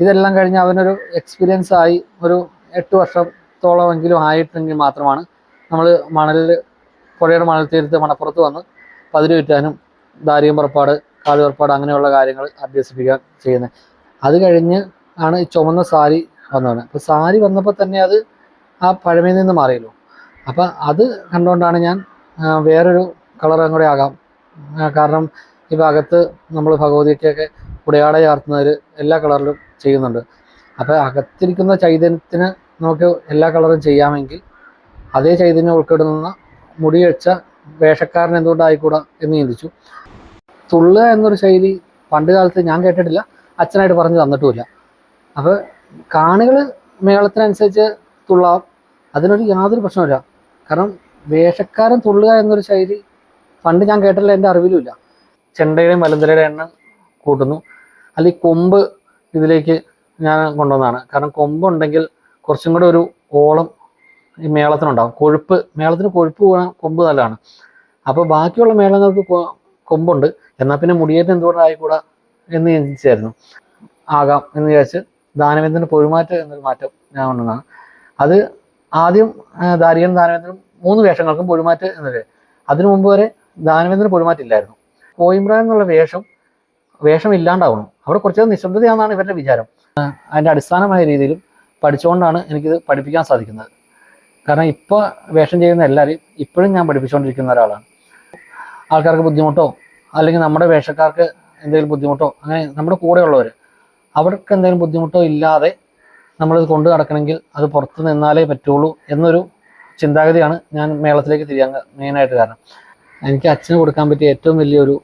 ഇതെല്ലാം കഴിഞ്ഞ് അവനൊരു എക്സ്പീരിയൻസ് ആയി ഒരു 8 വർഷത്തോളമെങ്കിലും ആയിട്ടെങ്കിൽ മാത്രമാണ് നമ്മൾ മണലിൽ പുഴയുടെ മണൽ തീരത്ത് മണപ്പുറത്ത് വന്ന് പതിര് വിറ്റാനും ദാരിയം പുറപ്പാട് കാല് പുറപ്പാട് അങ്ങനെയുള്ള കാര്യങ്ങൾ അഭ്യസിപ്പിക്കാൻ ചെയ്യുന്നത്. അത് കഴിഞ്ഞ് ആണ് ഈ ചുമന്ന സാരി വന്നത്. അപ്പോൾ സാരി വന്നപ്പോൾ തന്നെ അത് ആ പഴമയിൽ നിന്ന് മാറിയല്ലോ. അപ്പം അത് കണ്ടുകൊണ്ടാണ് ഞാൻ വേറൊരു കളറും കൂടെ ആകാം. കാരണം ഈ ഭാഗത്ത് നമ്മൾ ഭഗവതിക്കൊക്കെ ഉടയാട ചാർത്തുന്നവർ എല്ലാ കളറിലും ചെയ്യുന്നുണ്ട്. അപ്പോൾ അകത്തിരിക്കുന്ന ചൈതന്യത്തിന് നമുക്ക് എല്ലാ കളറും ചെയ്യാമെങ്കിൽ അതേ ചൈതന്യം ഉൾക്കൊള്ളുന്ന മുടി വെച്ച വേഷക്കാരൻ എന്തുകൊണ്ടായിക്കൂടാ എന്ന് ചിന്തിച്ചു. തുള്ളുക എന്നൊരു ശൈലി പണ്ട് കാലത്ത് ഞാൻ കേട്ടിട്ടില്ല, അച്ഛനായിട്ട് പറഞ്ഞു തന്നിട്ടുമില്ല. അപ്പോൾ കാണികൾ മേളത്തിനനുസരിച്ച് തുള്ളാം, അതിനൊരു യാതൊരു പ്രശ്നമില്ല. കാരണം വേഷക്കാരൻ തുള്ളുക എന്നൊരു ശൈലി പണ്ട് ഞാൻ കേട്ടില്ല, എൻ്റെ അറിവിലുമില്ല. ചെണ്ടയുടെയും മലന്തരയുടെ എണ്ണം കൂട്ടുന്നു, അല്ലെങ്കിൽ കൊമ്പ് ഇതിലേക്ക് ഞാൻ കൊണ്ടുവന്നതാണ്. കാരണം കൊമ്പുണ്ടെങ്കിൽ കുറച്ചും കൂടെ ഒരു ഓളം ഈ മേളത്തിനുണ്ടാകും. മേളത്തിന് കൊഴുപ്പ് പോകാൻ കൊമ്പ് നല്ലതാണ്. അപ്പോൾ ബാക്കിയുള്ള മേളങ്ങൾക്ക് കൊമ്പുണ്ട്, എന്നാൽ പിന്നെ മുടിയേറ്റം എന്തുകൊണ്ട് ആയിക്കൂടാ എന്ന് ചിന്തിച്ചായിരുന്നു. ആകാം എന്ന് വിചാരിച്ച് ദാനവേന്ദ്രൻ്റെ പൊഴുമാറ്റം എന്നൊരു മാറ്റം ഞാൻ കൊണ്ടുവന്നതാണ്. അത് ആദ്യം ദാനവേന്ദ്രനും 3 വേഷങ്ങൾക്കും പൊഴുമാറ്റ് എന്നത്. അതിനു മുമ്പ് വരെ ദാനവേന്ദ്രന് പൊഴുമാറ്റില്ലായിരുന്നു. കോയിമ്പ്രാൻ എന്നുള്ള വേഷം ഇല്ലാണ്ടാവണം. അവിടെ കുറച്ച് നിശബ്ദതയാണെന്നാണ് ഇവരുടെ വിചാരം. അതിൻ്റെ അടിസ്ഥാനമായ രീതിയിലും പഠിച്ചുകൊണ്ടാണ് എനിക്കിത് പഠിപ്പിക്കാൻ സാധിക്കുന്നത്. കാരണം ഇപ്പോൾ വേഷം ചെയ്യുന്ന എല്ലാവരെയും ഇപ്പോഴും ഞാൻ പഠിപ്പിച്ചുകൊണ്ടിരിക്കുന്ന ഒരാളാണ്. ആൾക്കാർക്ക് ബുദ്ധിമുട്ടോ അല്ലെങ്കിൽ നമ്മുടെ വേഷക്കാർക്ക് എന്തെങ്കിലും ബുദ്ധിമുട്ടോ അങ്ങനെ നമ്മുടെ കൂടെയുള്ളവർ അവർക്ക് എന്തെങ്കിലും ബുദ്ധിമുട്ടോ ഇല്ലാതെ നമ്മളിത് കൊണ്ടു നടക്കണമെങ്കിൽ അത് പുറത്ത് നിന്നാലേ പറ്റുള്ളൂ എന്നൊരു ചിന്താഗതിയാണ് ഞാൻ മേളത്തിലേക്ക് തിരിയാൻ മെയിനായിട്ട് കാരണം. എനിക്ക് അച്ഛന് കൊടുക്കാൻ പറ്റിയ ഏറ്റവും വലിയൊരു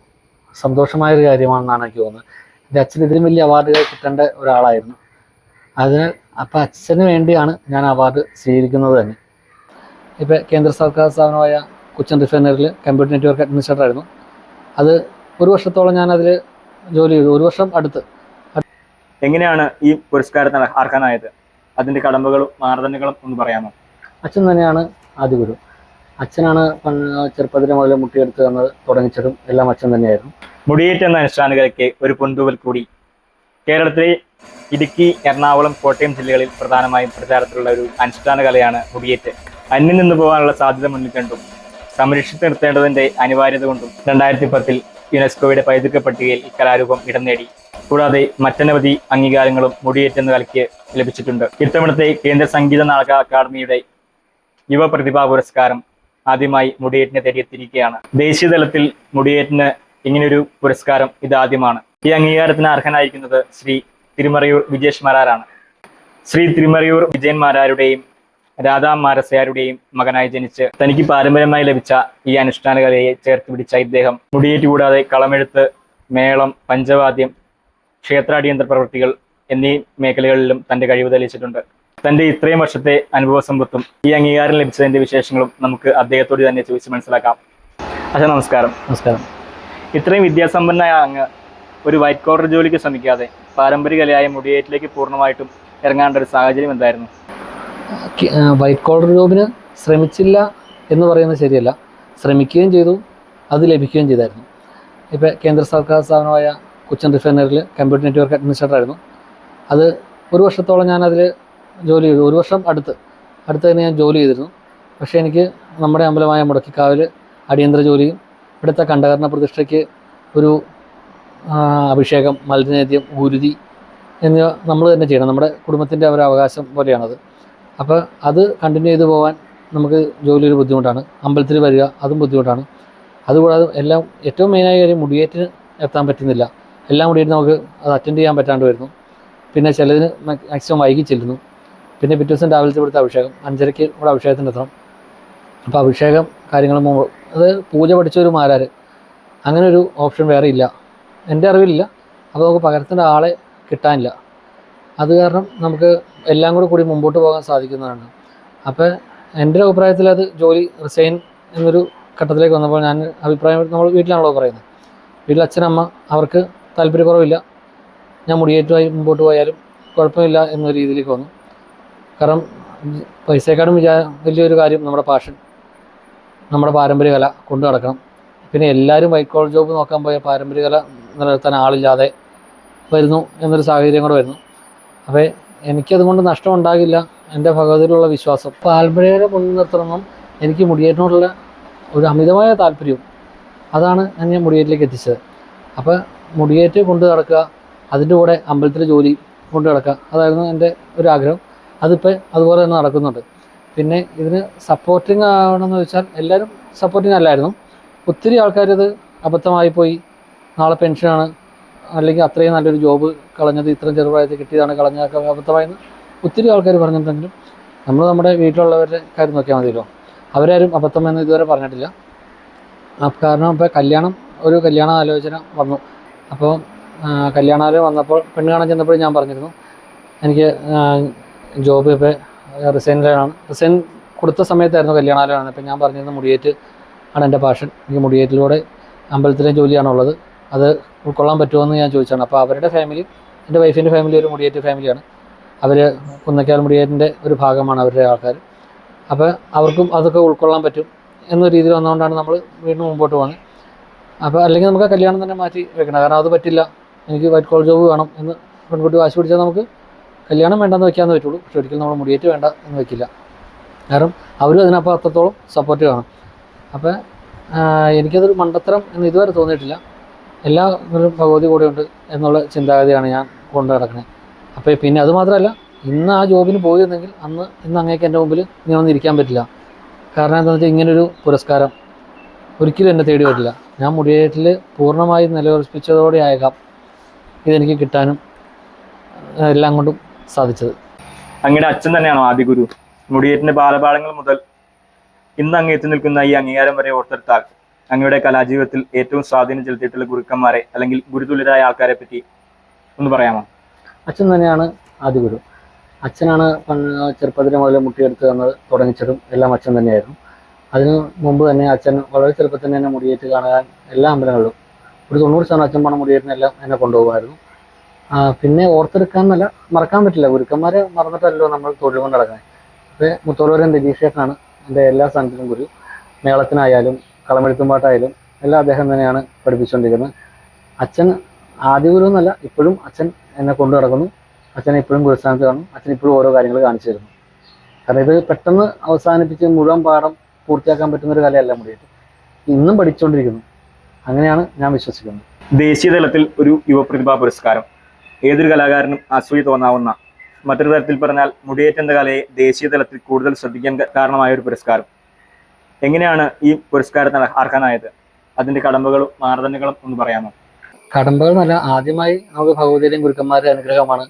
സന്തോഷമായൊരു കാര്യമാണെന്നാണ് എനിക്ക് തോന്നുന്നത്. എൻ്റെ അച്ഛൻ ഇതിലും വലിയ അവാർഡുകൾ കിട്ടേണ്ട ഒരാളായിരുന്നു. അതിനാൽ അപ്പം അച്ഛന് വേണ്ടിയാണ് ഞാൻ അവാർഡ് സ്വീകരിക്കുന്നത് തന്നെ. ഇപ്പം കേന്ദ്ര സർക്കാർ സ്ഥാപനമായ കൊച്ചിൻ റിഫൈനറിയിൽ കമ്പ്യൂട്ടർ നെറ്റ്വർക്ക് അഡ്മിനിസ്ട്രേറ്റർ ആയിരുന്നു. അത് 1 വർഷത്തോളം ഞാൻ അതിൽ ജോലി ചെയ്തു. 1 വർഷം അടുത്ത്. എങ്ങനെയാണ് ഈ പുരസ്കാരത്തിന് അർഹനായത്? അതിൻ്റെ കടമ്പകളും മാനദണ്ഡങ്ങളും ഒന്ന് പറയാമോ? അച്ഛൻ തന്നെയാണ് ആദ്യ ഗുരു. അച്ഛനാണ് ചെറുപ്പത്തിന് മുതൽ മുട്ടിയെടുത്ത് തന്നത്, തുടങ്ങിച്ചതും എല്ലാം അച്ഛൻ തന്നെയായിരുന്നു. മുടിയേറ്റ് എന്ന അനുഷ്ഠാന കലയ്ക്ക് ഒരു പൊൻതൂവൽ കൂടി. കേരളത്തിലെ ഇടുക്കി, എറണാകുളം, കോട്ടയം ജില്ലകളിൽ പ്രധാനമായും പ്രചാരത്തിലുള്ള ഒരു അനുഷ്ഠാന കലയാണ് മുടിയേറ്റ്. അന്യം നിന്ന് പോകാനുള്ള സാധ്യത മുന്നിൽ കണ്ടും സംരക്ഷിച്ചു നിർത്തേണ്ടതിൻ്റെ അനിവാര്യത കൊണ്ടും 2010 യുനെസ്കോയുടെ പൈതൃക പട്ടികയിൽ ഇക്കലാരൂപം ഇടം നേടി. കൂടാതെ മറ്റനവധി അംഗീകാരങ്ങളും മുടിയേറ്റ് എന്ന കലയ്ക്ക് ലഭിച്ചിട്ടുണ്ട്. ഇത്തവണത്തെ കേന്ദ്ര സംഗീത നാടക അക്കാദമിയുടെ യുവ പ്രതിഭാ പുരസ്കാരം ആദ്യമായി മുടിയേറ്റിനെ തേടിയെത്തിയിരിക്കുകയാണ്. ദേശീയ തലത്തിൽ മുടിയേറ്റിന് ഇങ്ങനെയൊരു പുരസ്കാരം ഇതാദ്യമാണ്. ഈ അംഗീകാരത്തിന് അർഹനായിരിക്കുന്നത് ശ്രീ തിരുമറയൂർ വിജേഷ് മാരാരാണ്. ശ്രീ തിരുമറയൂർ വിജയൻ മാരാരുടെയും രാധാ മാരസയാരുടെയും മകനായി ജനിച്ച് തനിക്ക് പാരമ്പര്യമായി ലഭിച്ച ഈ അനുഷ്ഠാന കലയെ ചേർത്ത് പിടിച്ച ഇദ്ദേഹം മുടിയേറ്റ് കൂടാതെ കളമെഴുത്ത്, മേളം, പഞ്ചവാദ്യം, ക്ഷേത്രാടിയന്തര പ്രവൃത്തികൾ എന്നീ മേഖലകളിലും തന്റെ കഴിവ് തെളിയിച്ചിട്ടുണ്ട്. തന്റെ ഇത്രയും വർഷത്തെ അനുഭവ സമ്പത്തും ഈ അംഗീകാരം ലഭിച്ചതിന്റെ വിശേഷങ്ങളും നമുക്ക് അദ്ദേഹത്തോട് തന്നെ ചോദിച്ച് മനസ്സിലാക്കാം. അച്ഛാ നമസ്കാരം. നമസ്കാരം. ഇത്രയും വിദ്യാസമ്പന്നനായ അങ്ങ് ഒരു വൈറ്റ് കോളർ ജോലിക്ക് ശ്രമിക്കാതെ പാരമ്പര്യ കലയായ മുടിയേറ്റിലേക്ക് പൂർണ്ണമായിട്ടും ഇറങ്ങേണ്ട ഒരു സാഹചര്യം എന്തായിരുന്നു? വൈറ്റ് കോളർ ജോബിന് ശ്രമിച്ചില്ല എന്ന് പറയുന്നത് ശരിയല്ല. ശ്രമിക്കുകയും ചെയ്തു, അത് ലഭിക്കുകയും ചെയ്തായിരുന്നു. ഇപ്പോൾ കേന്ദ്ര സർക്കാർ സ്ഥാപനമായ കൊച്ചിൻ റിഫൈനറിയിൽ കമ്പ്യൂട്ടർ നെറ്റ്വർക്ക് അഡ്മിനിസ്ട്രേറ്റർ ആയിരുന്നു. അത് 1 വർഷത്തോളം ഞാനതിൽ ജോലി ചെയ്തു. 1 വർഷം അടുത്ത് തന്നെ ഞാൻ ജോലി ചെയ്തിരുന്നു. പക്ഷേ എനിക്ക് നമ്മുടെ അമ്പലമായ മുടക്കിക്കാവിൽ അടിയന്തര ജോലിയും ഇവിടുത്തെ കണ്ഠകർണ പ്രതിഷ്ഠയ്ക്ക് ഒരു അഭിഷേകം, മത്സ്യനേദ്യം, ഗുരുതി എന്നിവ നമ്മൾ തന്നെ ചെയ്യണം. നമ്മുടെ കുടുംബത്തിൻ്റെ ഒരു അവകാശം പോലെയാണത്. അപ്പോൾ അത് കണ്ടിന്യൂ ചെയ്ത് പോകാൻ നമുക്ക് ജോലി ഒരു ബുദ്ധിമുട്ടാണ്. അമ്പലത്തിൽ വരിക അതും ബുദ്ധിമുട്ടാണ്. അതുകൂടാതെ എല്ലാം ഏറ്റവും മെയിനായ കാര്യം മുടിയേറ്റിന് എത്താൻ പറ്റുന്നില്ല. എല്ലാം മുടിയേറ്റ് നമുക്ക് അത് അറ്റൻഡ് ചെയ്യാൻ പറ്റാണ്ട് വരുന്നു. പിന്നെ ചിലതിന് മാക്സിമം വൈകി ചെല്ലുന്നു. പിന്നെ പിറ്റേ ദിവസം രാവിലത്തെ ഇവിടുത്തെ അഭിഷേകം 5:30 ഇവിടെ അഭിഷേകത്തിന് എത്തണം. അപ്പോൾ അഭിഷേകം കാര്യങ്ങളും അത് പൂജ പഠിച്ചൊരു മാരാർ അങ്ങനെ ഒരു ഓപ്ഷൻ വേറെ ഇല്ല, എൻ്റെ അറിവിലില്ല. അപ്പോൾ നമുക്ക് പകരത്തിൻ്റെ ആളെ കിട്ടാനില്ല. അത് കാരണം നമുക്ക് എല്ലാം കൂടി മുമ്പോട്ട് പോകാൻ സാധിക്കുന്നതാണ്. അപ്പോൾ എൻ്റെ ഒരു അഭിപ്രായത്തിൽ അത് ജോലി റിസൈൻ എന്നൊരു ഘട്ടത്തിലേക്ക് വന്നപ്പോൾ ഞാൻ അഭിപ്രായം നമ്മൾ വീട്ടിലാണല്ലോ പറയുന്നത്. വീട്ടിൽ അച്ഛനമ്മ അവർക്ക് താല്പര്യക്കുറവില്ല, ഞാൻ മുടിയേറ്റുമായി മുമ്പോട്ട് പോയാലും കുഴപ്പമില്ല എന്നൊരു രീതിയിലേക്ക് വന്നു. കാരണം പൈസയെക്കാളും വലിയൊരു കാര്യം നമ്മുടെ പാഷൻ, നമ്മുടെ പാരമ്പര്യ കല കൊണ്ടു നടക്കണം. പിന്നെ എല്ലാവരും വൈറ്റ് കോളർ ജോബ് നോക്കാൻ പോയ പാരമ്പര്യ കല നിലനിർത്താൻ ആളില്ലാതെ വരുന്നു എന്നൊരു സാഹചര്യം കൂടെ വരുന്നു. അപ്പോൾ എനിക്കതുകൊണ്ട് നഷ്ടം ഉണ്ടാകില്ല, എൻ്റെ ഭഗവതിയിലുള്ള വിശ്വാസം. പാരമ്പര്യരെ മുൻനിർത്തണം, എനിക്ക് മുടിയേറ്റിനോടുള്ള ഒരു അമിതമായ താല്പര്യവും അതാണ് എന്നെ മുടിയേറ്റിലേക്ക് എത്തിച്ചത്. അപ്പോൾ മുടിയേറ്റ് കൊണ്ട് നടക്കുക, അതിൻ്റെ കൂടെ അമ്പലത്തിലെ ജോലി കൊണ്ട് നടക്കുക, അതായിരുന്നു എൻ്റെ ഒരു ആഗ്രഹം. അതിപ്പോൾ അതുപോലെ തന്നെ നടക്കുന്നുണ്ട്. പിന്നെ ഇതിന് സപ്പോർട്ടിങ് ആവണമെന്ന് ചോദിച്ചാൽ എല്ലാവരും സപ്പോർട്ടിങ് അല്ലായിരുന്നു. ഒത്തിരി ആൾക്കാരത് അബദ്ധമായി പോയി, നാളെ പെൻഷനാണ്, അല്ലെങ്കിൽ അത്രയും നല്ലൊരു ജോബ് കളഞ്ഞത് ഇത്രയും ചെറുപ്രായത്തിൽ കിട്ടിയതാണ് കളഞ്ഞതൊക്കെ അബദ്ധമായെന്ന് ഒത്തിരി ആൾക്കാർ പറഞ്ഞിട്ടുണ്ടെങ്കിലും നമ്മൾ നമ്മുടെ വീട്ടിലുള്ളവരുടെ കാര്യം നോക്കിയാൽ മതിയല്ലോ. അവരാരും അബദ്ധമെന്ന് ഇതുവരെ പറഞ്ഞിട്ടില്ല. കാരണം ഇപ്പോൾ ഒരു കല്യാണ ആലോചന വന്നു. അപ്പോൾ കല്യാണാലോചന വന്നപ്പോൾ പെണ്ണ് കാണാൻ ചെന്നപ്പോൾ ഞാൻ പറഞ്ഞിരുന്നു എനിക്ക് ജോബ് ഇപ്പോൾ റിസൈൻ കൊടുത്ത സമയത്തായിരുന്നു കല്യാണാലോചന. അപ്പോൾ ഞാൻ പറഞ്ഞിരുന്നു മുടിയേറ്റ് ആണ് എൻ്റെ പാഷൻ, എനിക്ക് മുടിയേറ്റിലൂടെ അമ്പലത്തിലെ ജോലിയാണുള്ളത്, അത് ഉൾക്കൊള്ളാൻ പറ്റുമോ എന്ന് ഞാൻ ചോദിച്ചാണ്. അപ്പോൾ അവരുടെ ഫാമിലി, എൻ്റെ വൈഫിൻ്റെ ഫാമിലി ഒരു മുടിയേറ്റ് ഫാമിലിയാണ്. അവർ കുന്നക്കാൽ മുടിയേറ്റിൻ്റെ ഒരു ഭാഗമാണ് അവരുടെ ആൾക്കാർ. അപ്പോൾ അവർക്കും അതൊക്കെ ഉൾക്കൊള്ളാൻ പറ്റും എന്ന രീതിയിൽ വന്നുകൊണ്ടാണ് നമ്മൾ വീണ്ടും മുമ്പോട്ട് പോകുന്നത്. അപ്പോൾ അല്ലെങ്കിൽ നമുക്ക് കല്യാണം തന്നെ മാറ്റി വെക്കണം, കാരണം അത് പറ്റില്ല, എനിക്ക് വൈറ്റ് കോളർ ജോബ് വേണം എന്ന് പെൺകുട്ടി വാശി പിടിച്ചാൽ നമുക്ക് കല്യാണം വേണ്ടെന്ന് വെക്കാമെന്ന് പറ്റുള്ളൂ. പക്ഷേ ഒരിക്കലും നമ്മൾ മുടിയേറ്റ് വേണ്ട എന്ന് വെക്കില്ല, കാരണം അവരും അതിനപ്പോൾ അത്രത്തോളം സപ്പോർട്ട് കാണും. അപ്പോൾ എനിക്കതൊരു മണ്ടത്തരം എന്ന് ഇതുവരെ തോന്നിയിട്ടില്ല. എല്ലാവരും ഭഗവതി കൂടെയുണ്ട് എന്നുള്ള ചിന്താഗതിയാണ് ഞാൻ കൊണ്ട് നടക്കുന്നത്. അപ്പോൾ പിന്നെ അതുമാത്രമല്ല, ഇന്ന് ആ ജോബിന് പോയിരുന്നെങ്കിൽ ഇന്ന് അങ്ങേക്ക് എൻ്റെ മുമ്പിൽ ഇങ്ങനെ ഒന്നും ഇരിക്കാൻ പറ്റില്ല. കാരണം എന്താണെന്ന് വെച്ചാൽ ഇങ്ങനൊരു പുരസ്കാരം ഒരിക്കലും എന്നെ തേടി വരില്ല. ഞാൻ മുടിയേറ്റിൽ പൂർണ്ണമായി നിലയുറപ്പിച്ചതോടെ ആയേക്കാം ഇതെനിക്ക് കിട്ടാനും എല്ലാം കൊണ്ടും സാധിച്ചത്. അങ്ങയുടെ അച്ഛൻ തന്നെയാണോ ആദ്യ ഗുരു? മുടിയേറ്റിന്റെ ബാലപാഠങ്ങൾ മുതൽ ഇന്ന് അങ്ങ് എത്തി നിൽക്കുന്ന ഈ അംഗീകാരം വരെ ഓർത്തെടുത്താൽ അങ്ങയുടെ കലാജീവിതത്തിൽ ഏറ്റവും സ്വാധീനം ചെലുത്തിയിട്ടുള്ള ഗുരുക്കന്മാരെ അല്ലെങ്കിൽ ഗുരുതുല്യരായ ആൾക്കാരെ പറ്റി ഒന്ന് പറയാമോ? അച്ഛൻ തന്നെയാണ് ആദ്യ ഗുരു. അച്ഛനാണ് ചെറുപ്പത്തിന് മുതൽ മുട്ടിയെടുത്ത് തന്നത്, തുടങ്ങിച്ചതും എല്ലാം അച്ഛൻ തന്നെയായിരുന്നു. അതിന് മുമ്പ് തന്നെ അച്ഛൻ വളരെ ചെറുപ്പത്തിൽ തന്നെ മുടിയേറ്റ് കാണാൻ എല്ലാ അമ്പലങ്ങളിലും ഒരു 90% അച്ഛൻ പോണ മുടിയേറ്റിനെല്ലാം എന്നെ കൊണ്ടുപോകുമായിരുന്നു. പിന്നെ ഓർത്തെടുക്കാമെന്നല്ല, മറക്കാൻ പറ്റില്ല. ഗുരുക്കന്മാരെ മറന്നിട്ടല്ലോ നമ്മൾ തൊഴിൽ കൊണ്ട് നടക്കുന്നത്. അപ്പോൾ മുത്തോളൂരൻ രതീഷേട്ടനാണ് എൻ്റെ എല്ലാ സ്ഥാനത്തിലും ഗുരു. മേളത്തിനായാലും കളമെഴുത്തുമ്പാട്ടായാലും എല്ലാം അദ്ദേഹം തന്നെയാണ് പഠിപ്പിച്ചുകൊണ്ടിരിക്കുന്നത്. അച്ഛൻ ആദ്യ ഗുരു എന്നല്ല, ഇപ്പോഴും അച്ഛൻ എന്നെ കൊണ്ടു നടക്കുന്നു. അച്ഛനെ ഇപ്പോഴും ഗുരുസ്ഥാനത്ത് കാണും. അച്ഛൻ ഇപ്പോഴും ഓരോ കാര്യങ്ങൾ കാണിച്ചു തരുന്നു. കാരണം ഇത് പെട്ടെന്ന് അവസാനിപ്പിച്ച് മുഴുവൻ പാഠം പൂർത്തിയാക്കാൻ പറ്റുന്നൊരു കലയല്ല മുടിയേറ്റ്. ഇന്നും പഠിച്ചുകൊണ്ടിരിക്കുന്നു. അങ്ങനെയാണ് ഞാൻ വിശ്വസിക്കുന്നത്. ദേശീയ തലത്തിൽ ഒരു യുവപ്രതിഭാ പുരസ്കാരം ഏതൊരു കലാകാരനും അസൂയ തോന്നാവുന്ന, മറ്റൊരു തരത്തിൽ പറഞ്ഞാൽ മുടിയേറ്റ് എന്ന കലയെ ദേശീയ തലത്തിൽ കൂടുതൽ ശ്രദ്ധിക്കാൻ കാരണമായ ഒരു പുരസ്കാരം. എങ്ങനെയാണ് ഈ പുരസ്കാരത്തിന് അർഹനായത്? അതിന്റെ കടമ്പകളും മാനദണ്ഡങ്ങളും ഒന്ന് പറയാമോ? കടമ്പകൾ എന്നല്ല, ആദ്യമായി നമുക്ക് ഭഗവതിയുടെയും ഗുരുക്കന്മാരുടെ അനുഗ്രഹമാണ്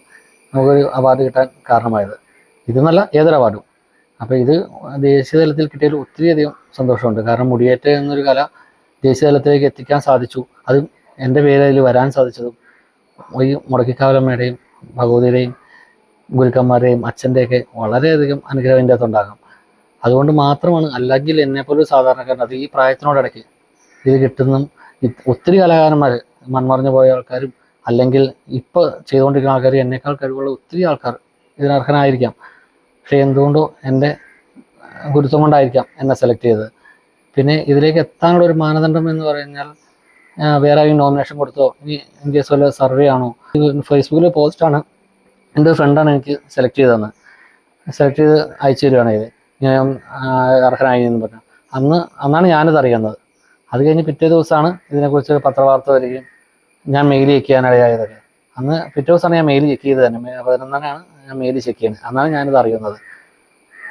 നമുക്കൊരു അവാർഡ് കിട്ടാൻ കാരണമായത്. ഇതെന്നല്ല, ഏതൊരു അവാർഡും. അപ്പോൾ ഇത് ദേശീയ തലത്തിൽ കിട്ടിയതിൽ ഒത്തിരിയധികം സന്തോഷമുണ്ട്. കാരണം മുടിയേറ്റ് എന്നൊരു കല ദേശീയ തലത്തിലേക്ക് എത്തിക്കാൻ സാധിച്ചു. അതും എൻ്റെ പേര് അതിൽ വരാൻ സാധിച്ചതും ഈ മുടക്കിക്കാവലമ്മയുടെയും ഭഗവതിയുടെയും ഗുരുക്കന്മാരുടെയും അച്ഛൻ്റെയൊക്കെ വളരെയധികം അനുഗ്രഹം എൻ്റെ അകത്തുണ്ടാകാം. അതുകൊണ്ട് മാത്രമാണ്. അല്ലെങ്കിൽ എന്നെപ്പോലൊരു സാധാരണക്കാരൻ, അത് ഈ പ്രായത്തിനോടിടയ്ക്ക് ഇത് കിട്ടുന്ന ഒത്തിരി കലാകാരന്മാർ, മൺമറഞ്ഞു പോയ ആൾക്കാരും അല്ലെങ്കിൽ ഇപ്പോൾ ചെയ്തുകൊണ്ടിരിക്കുന്ന ആൾക്കാർ, എന്നേക്കാൾ കഴിവുള്ള ഒത്തിരി ആൾക്കാർ ഇതിനർഹനായിരിക്കാം. പക്ഷേ എന്തുകൊണ്ടോ എൻ്റെ ഗുരുത്വം കൊണ്ടായിരിക്കാം എന്നെ സെലക്ട് ചെയ്തത്. പിന്നെ ഇതിലേക്ക് എത്താനുള്ള ഒരു മാനദണ്ഡം എന്ന് പറഞ്ഞാൽ വേറെ ആരെങ്കിലും നോമിനേഷൻ കൊടുത്തോ, ഇനി ഇൻ കേസ് വല്ല സർവേ ആണോ, ഫേസ്ബുക്കിൽ പോസ്റ്റാണ്, എൻ്റെ ഒരു ഫ്രണ്ടാണ് എനിക്ക് സെലക്ട് ചെയ്തതെന്ന് സെലക്ട് ചെയ്ത് അയച്ചു തരുവാണ് ഇത്, ഞാൻ അർഹനായി എന്ന് പറഞ്ഞു. അന്നാണ് ഞാനിത് അറിയുന്നത്. അത് കഴിഞ്ഞ് പിറ്റേ ദിവസമാണ് ഇതിനെക്കുറിച്ച് പത്രവാർത്ത വരികയും ഞാൻ മെയിൽ ചെക്ക് ചെയ്യാനിടയായതൊക്കെ. അന്ന് പിറ്റേ ദിവസമാണ് ഞാൻ മെയിൽ ചെക്ക് ചെയ്തത് തന്നെ. 11-നാണ് ഞാൻ മെയിൽ ചെക്ക് ചെയ്യുന്നത്. അന്നാണ് ഞാനിത് അറിയുന്നത്.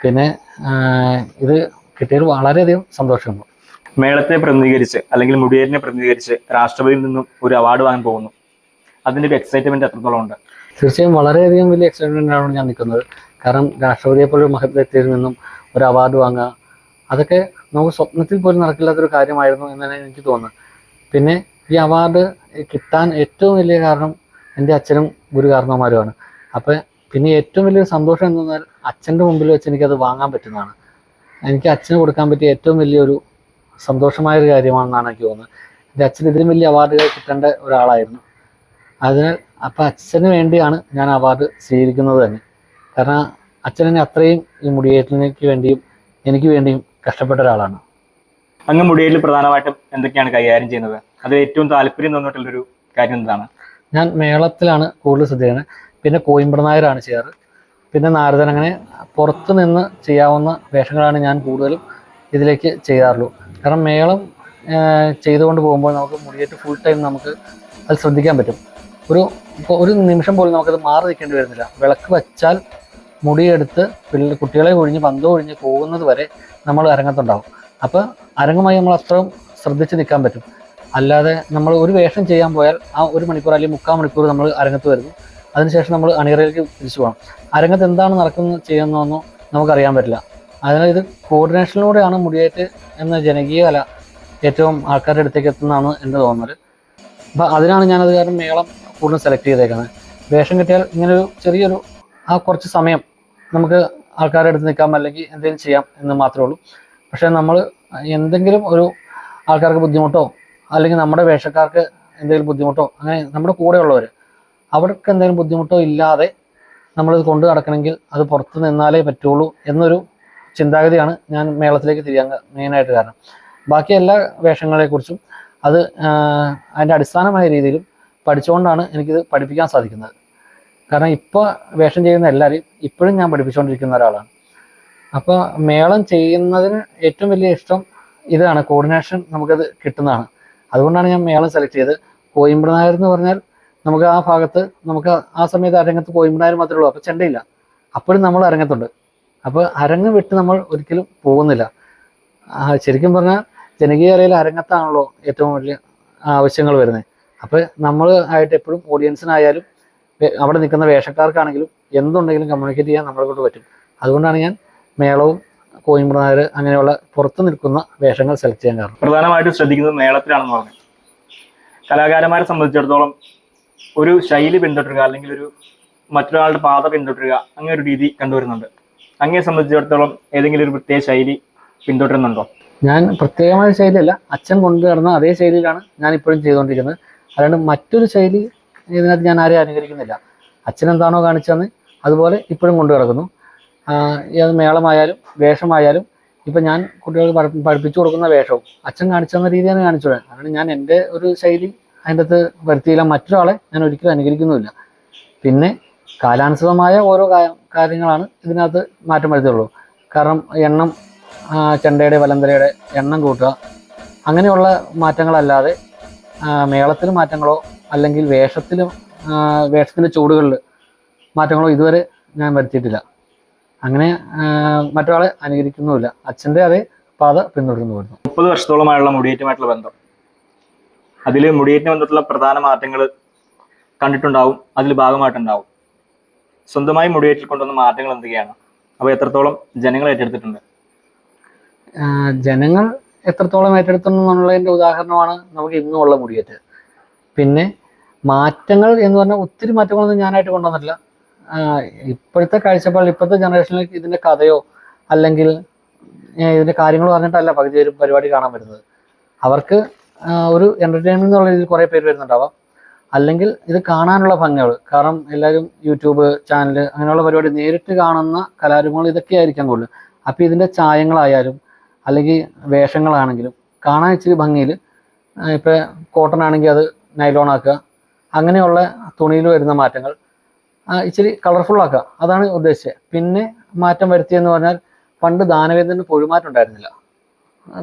പിന്നെ ഇത് കിട്ടിയതിൽ വളരെയധികം സന്തോഷമുണ്ട്. മേളത്തെ പ്രതിനിധീകരിച്ച് അല്ലെങ്കിൽ മുടിയേറ്റിനെ പ്രതിനിധീകരിച്ച് രാഷ്ട്രപതിയിൽ നിന്നും ഒരു അവാർഡ് വാങ്ങാൻ പോകുന്നു. അതിൻ്റെ ഒരു എക്സൈറ്റ്മെന്റ് എത്രത്തോളം ഉണ്ട്? തീർച്ചയായും വളരെയധികം വലിയ എക്സൈറ്റ്മെന്റാണ് ഞാൻ നിൽക്കുന്നത്. കാരണം രാഷ്ട്രപതിയെ പോലൊരു മഹത് വ്യക്തിയിൽ നിന്നും ഒരു അവാർഡ് വാങ്ങുക, അതൊക്കെ നമുക്ക് സ്വപ്നത്തിൽ പോലും നടക്കില്ലാത്തൊരു കാര്യമായിരുന്നു എന്നാണ് എനിക്ക് തോന്നുന്നത്. പിന്നെ ഈ അവാർഡ് കിട്ടാൻ ഏറ്റവും വലിയ കാരണം എൻ്റെ അച്ഛനും ഗുരു കാരണവന്മാരുമാണ്. അപ്പം പിന്നെ ഏറ്റവും വലിയൊരു സന്തോഷം എന്ന് പറഞ്ഞാൽ അച്ഛൻ്റെ മുമ്പിൽ വെച്ച് എനിക്കത് വാങ്ങാൻ പറ്റുന്നതാണ്. എനിക്ക് അച്ഛന് കൊടുക്കാൻ പറ്റിയ ഏറ്റവും വലിയൊരു സന്തോഷമായൊരു കാര്യമാണെന്നാണ് എനിക്ക് തോന്നുന്നത്. എൻ്റെ അച്ഛൻ ഇതിലും വലിയ അവാർഡുകൾ കിട്ടേണ്ട ഒരാളായിരുന്നു. അതിനാൽ അപ്പം അച്ഛന് വേണ്ടിയാണ് ഞാൻ അവാർഡ് സ്വീകരിക്കുന്നത് തന്നെ. കാരണം അച്ഛൻ എന്നെ അത്രയും ഈ മുടിയേറ്റിലേക്ക് വേണ്ടിയും എനിക്ക് വേണ്ടിയും കഷ്ടപ്പെട്ട ഒരാളാണ്. അങ്ങ് മുടിയേറ്റിൽ പ്രധാനമായിട്ടും എന്തൊക്കെയാണ് കൈകാര്യം ചെയ്യുന്നത്? അത് ഏറ്റവും താല്പര്യം തോന്നിയിട്ടുള്ളൊരു കാര്യം എന്താണ്? ഞാൻ മേളത്തിലാണ് കൂടുതൽ ശ്രദ്ധിക്കുന്നത്. പിന്നെ കോയിമ്പട നായരാണ് ചെയ്യാറ്, പിന്നെ നാരദൻ. അങ്ങനെ പുറത്ത് നിന്ന് ചെയ്യാവുന്ന വേഷങ്ങളാണ് ഞാൻ കൂടുതലും ഇതിലേക്ക് ചെയ്യാറുള്ളൂ. കാരണം മേളം ചെയ്തുകൊണ്ട് പോകുമ്പോൾ നമുക്ക് മുടിയേറ്റ് ഫുൾ ടൈം നമുക്ക് അത് ശ്രദ്ധിക്കാൻ പറ്റും. ഒരു നിമിഷം പോലും നമുക്കത് മാറി നിൽക്കേണ്ടി വരുന്നില്ല. വിളക്ക് വച്ചാൽ മുടിയെടുത്ത് കുട്ടികളെ ഒഴിഞ്ഞ് പന്തോ ഒഴിഞ്ഞ് പോകുന്നത് വരെ നമ്മൾ അരങ്ങത്തുണ്ടാവും. അപ്പോൾ അരങ്ങുമായി നമ്മൾ അത്രയും ശ്രദ്ധിച്ച് നിൽക്കാൻ പറ്റും. അല്ലാതെ നമ്മൾ ഒരു വേഷം ചെയ്യാൻ പോയാൽ ആ 1 മണിക്കൂർ അല്ലെങ്കിൽ 3/4 മണിക്കൂർ നമ്മൾ അരങ്ങത്ത് വരുന്നു. അതിനുശേഷം നമ്മൾ അണിയറയിലേക്ക് തിരിച്ചു പോകണം. അരങ്ങത്ത് എന്താണ് നടക്കുന്നത് ചെയ്യുന്നതെന്നോ നമുക്കറിയാൻ പറ്റില്ല. അതിനാൽ ഇത് കോർഡിനേഷനിലൂടെയാണ് മുടിയേറ്റ് എന്ന ജനകീയ കല ഏറ്റവും ആൾക്കാരുടെ അടുത്തേക്ക് എത്തുന്നതാണ് എൻ്റെ തോന്നൽ. അപ്പം അതിനാണ് ഞാനത് കാരണം മേളം കൂടുതൽ സെലക്ട് ചെയ്തേക്കുന്നത്. വേഷം കിട്ടിയാൽ ഇങ്ങനൊരു ചെറിയൊരു കുറച്ച് സമയം നമുക്ക് ആൾക്കാരുടെ അടുത്ത് നിൽക്കാം, അല്ലെങ്കിൽ എന്തെങ്കിലും ചെയ്യാം എന്ന് മാത്രമേ ഉള്ളൂ. പക്ഷേ നമ്മൾ എന്തെങ്കിലും ഒരു ആൾക്കാർക്ക് ബുദ്ധിമുട്ടോ അല്ലെങ്കിൽ നമ്മുടെ വേഷക്കാർക്ക് എന്തെങ്കിലും ബുദ്ധിമുട്ടോ, അങ്ങനെ നമ്മുടെ കൂടെയുള്ളവർ അവർക്ക് എന്തെങ്കിലും ബുദ്ധിമുട്ടോ ഇല്ലാതെ നമ്മളിത് കൊണ്ടു നടക്കണമെങ്കിൽ അത് പുറത്ത് നിന്നാലേ പറ്റുള്ളൂ എന്നൊരു ചിന്താഗതിയാണ് ഞാൻ മേളത്തിലേക്ക് തിരിയാൻ മെയിനായിട്ട് കാരണം. ബാക്കി എല്ലാ വേഷങ്ങളെക്കുറിച്ചും അത് അതിൻ്റെ അടിസ്ഥാനമായ രീതിയിലും പഠിച്ചുകൊണ്ടാണ് എനിക്കിത് പഠിപ്പിക്കാൻ സാധിക്കുന്നത്. കാരണം ഇപ്പോൾ വേഷം ചെയ്യുന്ന എല്ലാവരെയും ഇപ്പോഴും ഞാൻ പഠിപ്പിച്ചുകൊണ്ടിരിക്കുന്ന ഒരാളാണ്. അപ്പോൾ മേളം ചെയ്യുന്നതിന് ഏറ്റവും വലിയ ഇഷ്ടം ഇതാണ്, കോർഡിനേഷൻ നമുക്കത് കിട്ടുന്നതാണ്. അതുകൊണ്ടാണ് ഞാൻ മേളം സെലക്ട് ചെയ്തത്. കോയിമ്പട നായർ എന്ന് പറഞ്ഞാൽ നമുക്ക് ആ ഭാഗത്ത് നമുക്ക് ആ സമയത്ത് അരങ്ങത്ത് കോയിമ്പട നായർ മാത്രമേ ഉള്ളൂ. അപ്പോൾ ചെണ്ടയില്ല, അപ്പോഴും നമ്മൾ അരങ്ങത്തുണ്ട്. അപ്പോൾ അരങ്ങ് വിട്ട് നമ്മൾ ഒരിക്കലും പോകുന്നില്ല. ശരിക്കും പറഞ്ഞാൽ ജനകീയ കലയിൽ അരങ്ങത്താണല്ലോ ഏറ്റവും വലിയ ആവശ്യങ്ങൾ വരുന്നത്. അപ്പോൾ നമ്മൾ ആയിട്ട് എപ്പോഴും ഓഡിയൻസിനായാലും അവിടെ നിൽക്കുന്ന വേഷക്കാർക്കാണെങ്കിലും എന്തുണ്ടെങ്കിലും കമ്മ്യൂണിക്കേറ്റ് ചെയ്യാൻ നമ്മളെ കൊണ്ട് പറ്റും. അതുകൊണ്ടാണ് ഞാൻ മേളവും കോയിമ്പട നായർ അങ്ങനെയുള്ള പുറത്ത് നിൽക്കുന്ന വേഷങ്ങൾ സെലക്ട് ചെയ്യാൻ കാരണം. പ്രധാനമായിട്ടും ശ്രദ്ധിക്കുന്നത് മേളത്തിലാണെന്ന് പറഞ്ഞു. കലാകാരന്മാരെ സംബന്ധിച്ചിടത്തോളം ഒരു ശൈലി പിന്തുടരുക അല്ലെങ്കിൽ ഒരു മറ്റൊരാളുടെ പാത പിന്തുടരുക, അങ്ങനെ ഒരു രീതി കണ്ടുവരുന്നുണ്ട്. അങ്ങയെ സംബന്ധിച്ചിടത്തോളം ഏതെങ്കിലും ഒരു പ്രത്യേക ശൈലി പിന്തുടരുന്നുണ്ടോ? ഞാൻ പ്രത്യേകമായ ശൈലിയല്ല, അച്ഛൻ കൊണ്ടുവരുന്ന അതേ ശൈലിയിലാണ് ഞാൻ ഇപ്പോഴും ചെയ്തുകൊണ്ടിരിക്കുന്നത്. അല്ലാണ്ട് മറ്റൊരു ശൈലി ഇതിനകത്ത് ഞാൻ ആരെയും അനുകരിക്കുന്നില്ല. അച്ഛൻ എന്താണോ കാണിച്ചതെന്ന് അതുപോലെ ഇപ്പോഴും കൊണ്ടു കിടക്കുന്നു. അത് മേളമായാലും വേഷമായാലും ഇപ്പം ഞാൻ കുട്ടികൾക്ക് പഠിപ്പിച്ചു കൊടുക്കുന്ന വേഷവും അച്ഛൻ കാണിച്ചെന്ന രീതിയാണ് കാണിച്ചത്. കാരണം ഞാൻ എൻ്റെ ഒരു ശൈലി അതിൻ്റെ അകത്ത് വരുത്തിയില്ല, മറ്റൊരാളെ ഞാൻ ഒരിക്കലും അനുകരിക്കുന്നുമില്ല. പിന്നെ കാലാനുസൃതമായ ഓരോ കാര്യങ്ങളാണ് ഇതിനകത്ത് മാറ്റം വരുത്തുള്ളൂ. കാരണം എണ്ണം, ചെണ്ടയുടെ വലന്തരയുടെ എണ്ണം കൂട്ടുക, അങ്ങനെയുള്ള മാറ്റങ്ങളല്ലാതെ മേളത്തിൽ മാറ്റങ്ങളോ അല്ലെങ്കിൽ വേഷത്തിൻ്റെ ചൂടുകളിൽ മാറ്റങ്ങളോ ഇതുവരെ ഞാൻ വരുത്തിയിട്ടില്ല. അങ്ങനെ മറ്റൊരാളെ അനുകരിക്കുന്നുമില്ല, അച്ഛൻ്റെ അതേ പാത പിന്തുടർന്നു വരുന്നു. 30 വർഷത്തോളമായുള്ള മുടിയേറ്റുമായിട്ടുള്ള ബന്ധം, അതിൽ മുടിയേറ്റിന് ബന്ധത്തിലുള്ള പ്രധാന മാറ്റങ്ങൾ കണ്ടിട്ടുണ്ടാവും, അതിൽ ഭാഗമായിട്ടുണ്ടാവും. സ്വന്തമായി മുടിയേറ്റിൽ കൊണ്ടുവന്ന മാറ്റങ്ങൾ എന്തൊക്കെയാണ്? അപ്പോൾ എത്രത്തോളം ജനങ്ങൾ ഏറ്റെടുത്തിട്ടുണ്ട്? ജനങ്ങൾ എത്രത്തോളം ഏറ്റെടുത്തുന്നുള്ളതിൻ്റെ ഉദാഹരണമാണ് നമുക്ക് ഇന്നുമുള്ള മുടിയേറ്റ്. പിന്നെ മാറ്റങ്ങൾ എന്ന് പറഞ്ഞാൽ ഒത്തിരി മാറ്റങ്ങളൊന്നും ഞാനായിട്ട് കൊണ്ടുവന്നിട്ടില്ല. ഇപ്പോഴത്തെ കാഴ്ചപ്പാടിൽ ഇപ്പോഴത്തെ ജനറേഷനിൽ ഇതിൻ്റെ കഥയോ അല്ലെങ്കിൽ ഇതിൻ്റെ കാര്യങ്ങൾ പറഞ്ഞിട്ടല്ല പകുതി ഒരു പരിപാടി കാണാൻ വരുന്നത്. അവർക്ക് ഒരു എൻ്റർടൈൻമെൻറ്റ് എന്നുള്ള രീതിയിൽ കുറേ പേര് വരുന്നുണ്ടാവാം, അല്ലെങ്കിൽ ഇത് കാണാനുള്ള ഭംഗികൾ. കാരണം എല്ലാവരും യൂട്യൂബ് ചാനൽ അങ്ങനെയുള്ള പരിപാടി നേരിട്ട് കാണുന്ന കലാരൂപങ്ങൾ ഇതൊക്കെ ആയിരിക്കാം കൂടുതൽ. അപ്പോൾ ഇതിൻ്റെ ചായങ്ങളായാലും അല്ലെങ്കിൽ വേഷങ്ങളാണെങ്കിലും കാണാൻ ഇച്ചിരി ഭംഗിയിൽ, ഇപ്പോൾ കോട്ടൺ ആണെങ്കിൽ അത് നൈലോൺ ആക്കുക, അങ്ങനെയുള്ള തുണിയിൽ വരുന്ന മാറ്റങ്ങൾ ഇച്ചിരി കളർഫുള്ളാക്കുക, അതാണ് ഉദ്ദേശിച്ചത്. പിന്നെ മാറ്റം വരുത്തിയെന്ന് പറഞ്ഞാൽ പണ്ട് ദാനവേന്ദ്രന് പൊഴുമാറ്റം ഉണ്ടായിരുന്നില്ല.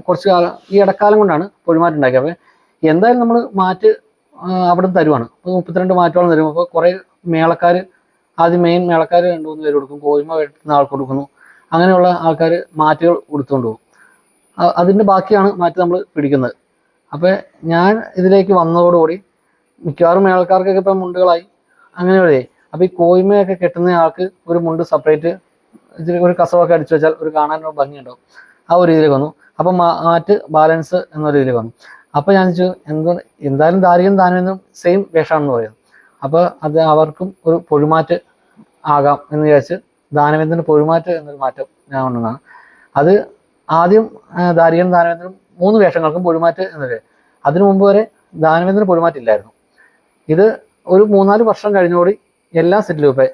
കുറച്ച് കാലം ഈ ഇടക്കാലം കൊണ്ടാണ് പൊഴുമാറ്റം ഉണ്ടാക്കിയത്. അപ്പോൾ എന്തായാലും നമ്മൾ മാറ്റ് അവിടെ നിന്ന് തരുവാണ്. അപ്പോൾ 32 മാറ്റോളം തരും. അപ്പോൾ കുറേ മേളക്കാർ, ആദ്യം മെയിൻ മേളക്കാർ 2-3 പേര് കൊടുക്കും, കോയ്മ വെട്ടുന്ന ആൾക്ക് കൊടുക്കുന്നു, അങ്ങനെയുള്ള ആൾക്കാർ മാറ്റുകൾ കൊടുത്തുകൊണ്ട് പോകും. അതിൻ്റെ ബാക്കിയാണ് മാറ്റ് നമ്മൾ പിടിക്കുന്നത്. അപ്പോൾ ഞാൻ ഇതിലേക്ക് വന്നതോടുകൂടി മിക്കവാറും മേളക്കാർക്കൊക്കെ ഇപ്പം മുണ്ടുകളായി അങ്ങനെയുള്ളതേ. അപ്പോൾ ഈ കോയ്മയൊക്കെ കെട്ടുന്ന ആൾക്ക് ഒരു മുണ്ട് സെപ്പറേറ്റ് ഇച്ചിരി ഒരു കസവൊക്കെ അടിച്ചു വെച്ചാൽ ഒരു കാണാനൊരു ഭംഗിയുണ്ടാവും. ആ ഒരു രീതിയിലേക്ക് വന്നു. അപ്പം മാറ്റ് ബാലൻസ് എന്ന രീതിയിൽ വന്നു. അപ്പോൾ ഞാൻ ചോദിച്ചു എന്തായാലും ദാരികനും ദാനവേന്ദ്രനും സെയിം വേഷമാണെന്ന് പറയുന്നത്. അപ്പോൾ അത് അവർക്കും ഒരു പൊഴുമാറ്റ് ആകാം എന്ന് വിചാരിച്ച് ദാനവേന്ദ്രന് പൊഴുമാറ്റ് എന്നൊരു മാറ്റം ഞാൻ കൊണ്ടുവന്നതാണ്. അത് ആദ്യം ദാരികനും ദാനവേന്ദ്രനും 3 വേഷങ്ങൾക്കും പൊഴുമാറ്റ് എന്നൊരു, അതിനു മുമ്പ് വരെ ദാനവേന്ദ്രന് പൊഴുമാറ്റില്ലായിരുന്നു. ഇത് ഒരു 3-4 വർഷം കഴിഞ്ഞോടി എല്ലാ സെറ്റിലും ഇപ്പം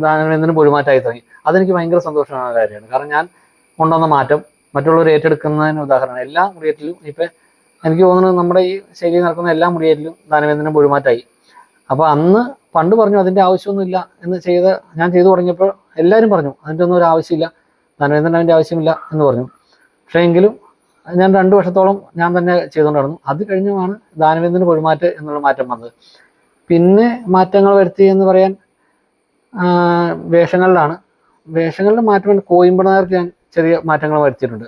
ദാനവേന്ദ്രന് പൊഴുമാറ്റമായി തുടങ്ങി. അതെനിക്ക് ഭയങ്കര സന്തോഷമായ കാര്യമാണ്. കാരണം ഞാൻ കൊണ്ടുവന്ന മാറ്റം മറ്റുള്ളവർ ഏറ്റെടുക്കുന്നതിന് ഉദാഹരണമാണ്. എല്ലാ മുടിയേറ്റിലും ഇപ്പം എനിക്ക് തോന്നുന്നത് നമ്മുടെ ഈ ശൈലി നടക്കുന്ന എല്ലാ മുടിയേറ്റിലും ദാനവേന്ദ്രനും പൊഴുമാറ്റമായി. അപ്പോൾ അന്ന് പണ്ട് പറഞ്ഞു അതിൻ്റെ ആവശ്യമൊന്നുമില്ല എന്ന് ഞാൻ ചെയ്തു തുടങ്ങിയപ്പോൾ എല്ലാവരും പറഞ്ഞു അതിൻ്റെ ഒന്നും ഒരു ആവശ്യമില്ല, ധനവേന്ദ്രൻ അതിൻ്റെ ആവശ്യമില്ല എന്ന് പറഞ്ഞു. പക്ഷേ എങ്കിലും ഞാൻ 2 വർഷത്തോളം ഞാൻ തന്നെ ചെയ്തുകൊണ്ട് നടന്നു. അത് കഴിഞ്ഞുമാണ് ധാനവേന്ദ്രന് കൊഴുമാറ്റ് എന്നുള്ള മാറ്റം വന്നത്. പിന്നെ മാറ്റങ്ങൾ വരുത്തി എന്ന് പറയാൻ വേഷങ്ങളിലാണ്. വേഷങ്ങളുടെ മാറ്റം കോയിമ്പട നായർക്ക് ഞാൻ ചെറിയ മാറ്റങ്ങൾ വരുത്തിയിട്ടുണ്ട്.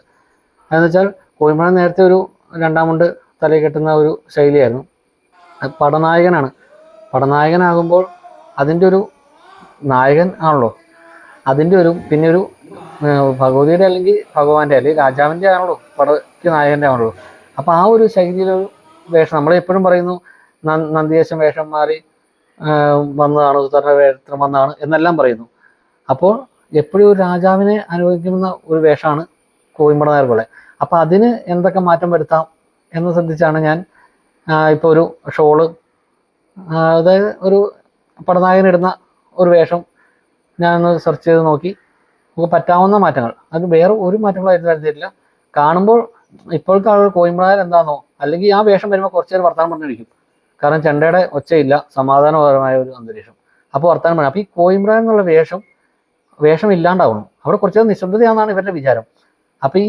അതെന്ന് വെച്ചാൽ കോയിമ്പട നേരത്തെ ഒരു 2-ാം മുണ്ട് തലയിൽ കെട്ടുന്ന ഒരു ശൈലിയായിരുന്നു. അത് പടനായകനാണ്. പടനായകനാകുമ്പോൾ അതിൻ്റെ ഒരു നായകൻ ആണല്ലോ, അതിൻ്റെ ഒരു പിന്നെ ഒരു ഭഗവതിയുടെ അല്ലെങ്കിൽ ഭഗവാന്റെ അല്ലെങ്കിൽ രാജാവിൻ്റെ ആണല്ലോ പടയ്ക്ക് നായകൻ്റെ ആണല്ലോ. അപ്പോൾ ആ ഒരു ശൈലിയിലൊരു വേഷം നമ്മളെപ്പോഴും പറയുന്നു നന്ദിയേശൻ വേഷം മാറി വന്നതാണ്, ഉത്തരൻ്റെ വേഷത്തിൽ വന്നതാണ് എന്നെല്ലാം പറയുന്നു. അപ്പോൾ എപ്പോഴും ഒരു രാജാവിനെ അനുഭവിക്കുന്ന ഒരു വേഷമാണ് കോയിമ്പട നായർക്കുള്ളത്. അപ്പോൾ അതിന് എന്തൊക്കെ മാറ്റം വരുത്താം എന്ന് ശ്രദ്ധിച്ചാണ് ഞാൻ ഇപ്പോൾ ഒരു ഷോള്, അതായത് ഒരു പടനായകനിടുന്ന ഒരു വേഷം ഞാനൊന്ന് സെർച്ച് ചെയ്ത് നോക്കി. നമുക്ക് പറ്റാവുന്ന മാറ്റങ്ങൾ, അത് വേറെ ഒരു മാറ്റങ്ങളായിട്ട് വരുത്തിയിട്ടില്ല. കാണുമ്പോൾ ഇപ്പോഴത്തെ ആളുകൾ കോയിമ്പട നായർ എന്താണെന്നോ അല്ലെങ്കിൽ ആ വേഷം വരുമ്പോൾ കുറച്ച് നേരം വർത്തമാനം പറഞ്ഞിരിക്കും. കാരണം ചെണ്ടയുടെ ഒച്ചയില്ല, സമാധാനപരമായ ഒരു അന്തരീക്ഷം. അപ്പോൾ വർത്തമാനം പറയും. അപ്പോൾ ഈ കോയിമ്പട എന്നുള്ള വേഷം ഇല്ലാണ്ടാവണം. അവിടെ കുറച്ച് നിശബ്ദതയാണെന്നാണ് ഇവരുടെ വിചാരം. അപ്പോൾ ഈ